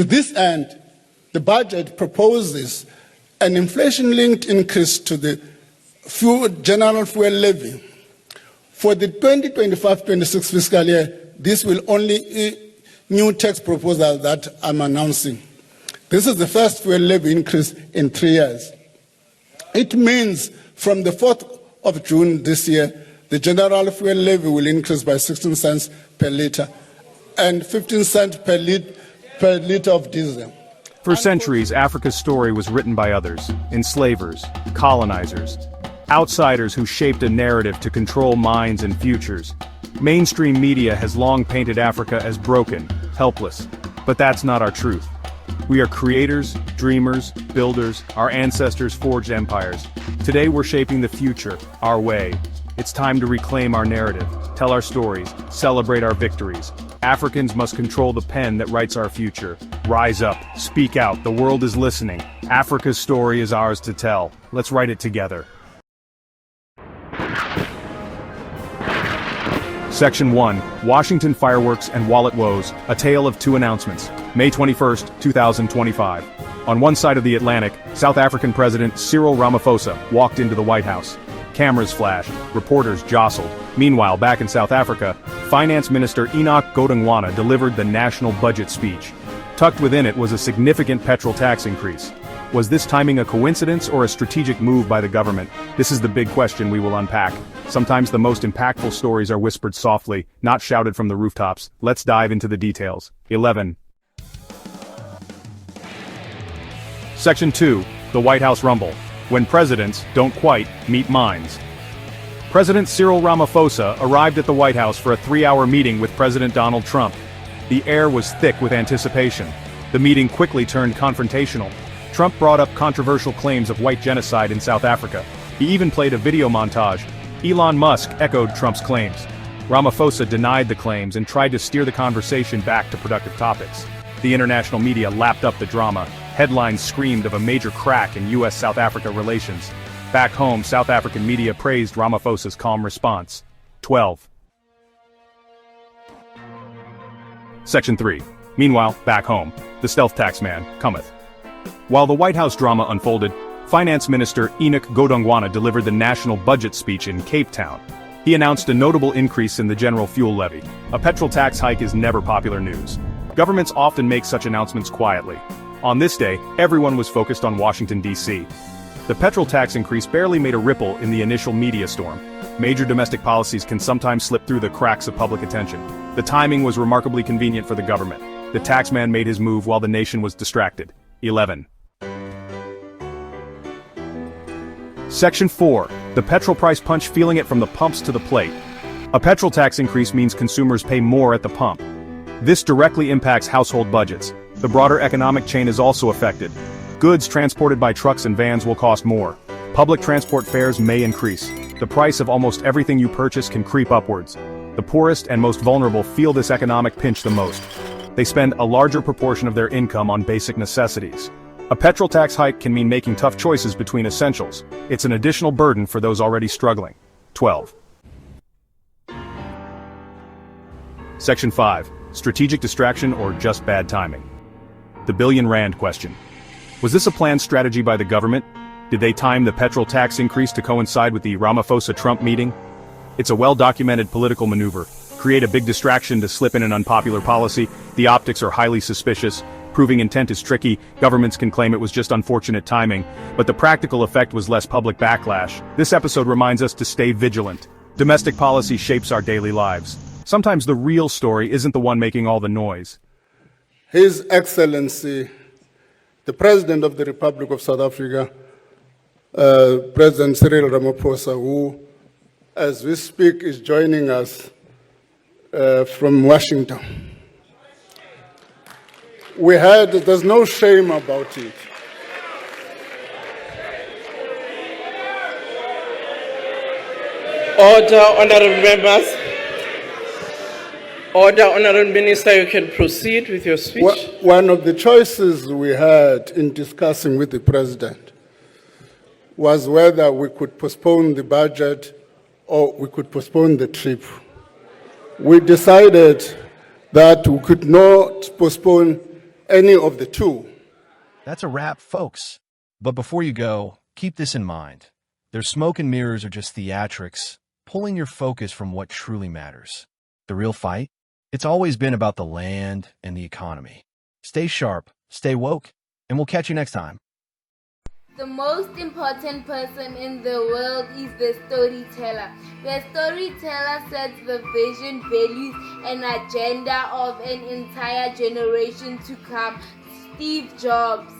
To this end, the budget proposes an inflation-linked increase to the general fuel levy. For the 2025-26 fiscal year, this will only new tax proposal that I'm announcing. This is the first fuel levy increase in 3 years. It means from the 4th of June this year, the general fuel levy will increase by 16 cents per litre and 15 cents per litre of diesel. For centuries, Africa's story was written by others, enslavers, colonizers, outsiders who shaped a narrative to control minds and futures. Mainstream media has long painted Africa as broken, helpless, but that's not our truth. We are creators, dreamers, builders, our ancestors forged empires. Today we're shaping the future, our way. It's time to reclaim our narrative, tell our stories, celebrate our victories. Africans must control the pen that writes our future. Rise up, speak out, the world is listening. Africa's story is ours to tell. Let's write it together. Section 1, Washington Fireworks and Wallet Woes, A Tale of Two Announcements. May 21, 2025. On one side of the Atlantic, South African President Cyril Ramaphosa walked into the White House. Cameras flashed, reporters jostled. Meanwhile, back in South Africa, Finance Minister Enoch Godongwana delivered the national budget speech. Tucked within it was a significant petrol tax increase. Was this timing a coincidence or a strategic move by the government? This is the big question we will unpack. Sometimes the most impactful stories are whispered softly, not shouted from the rooftops. Let's dive into the details. 11. Section 2, The White House Rumble. When presidents don't quite meet minds. President Cyril Ramaphosa arrived at the White House for a 3-hour meeting with President Donald Trump. The air was thick with anticipation. The meeting quickly turned confrontational. Trump brought up controversial claims of white genocide in South Africa. He even played a video montage. Elon Musk echoed Trump's claims. Ramaphosa denied the claims and tried to steer the conversation back to productive topics. The international media lapped up the drama. Headlines screamed of a major crack in U.S.-South Africa relations. Back home, South African media praised Ramaphosa's calm response. 12. Section 3. Meanwhile, back home, the stealth tax man cometh. While the White House drama unfolded, Finance Minister Enoch Godongwana delivered the national budget speech in Cape Town. He announced a notable increase in the general fuel levy. A petrol tax hike is never popular news. Governments often make such announcements quietly. On this day, everyone was focused on Washington, D.C. The petrol tax increase barely made a ripple in the initial media storm. Major domestic policies can sometimes slip through the cracks of public attention. The timing was remarkably convenient for the government. The taxman made his move while the nation was distracted. 11. Section 4. The petrol price punch, feeling it from the pumps to the plate. A petrol tax increase means consumers pay more at the pump. This directly impacts household budgets. The broader economic chain is also affected. Goods transported by trucks and vans will cost more. Public transport fares may increase. The price of almost everything you purchase can creep upwards. The poorest and most vulnerable feel this economic pinch the most. They spend a larger proportion of their income on basic necessities. A petrol tax hike can mean making tough choices between essentials. It's an additional burden for those already struggling. 12. Section 5. Strategic distraction or just bad timing. The billion rand question. Was this a planned strategy by the government? Did they time the petrol tax increase to coincide with the Ramaphosa-Trump meeting? It's a well-documented political maneuver. Create a big distraction to slip in an unpopular policy. The optics are highly suspicious. Proving intent is tricky. Governments can claim it was just unfortunate timing, but the practical effect was less public backlash. This episode reminds us to stay vigilant. Domestic policy shapes our daily lives. Sometimes the real story isn't the one making all the noise. His Excellency, the President of the Republic of South Africa, President Cyril Ramaphosa, who, as we speak, is joining us from Washington. We heard there's no shame about it. Order, honorable members. Order, honorable minister, you can proceed with your speech. One of the choices we had in discussing with the president was whether we could postpone the budget or we could postpone the trip. We decided that we could not postpone any of the two. That's a wrap, folks. But before you go, keep this in mind. Their smoke and mirrors are just theatrics, pulling your focus from what truly matters. The real fight? It's always been about the land and the economy. Stay sharp, stay woke, and we'll catch you next time. The most important person in the world is the storyteller. The storyteller sets the vision, values, and agenda of an entire generation to come. Steve Jobs.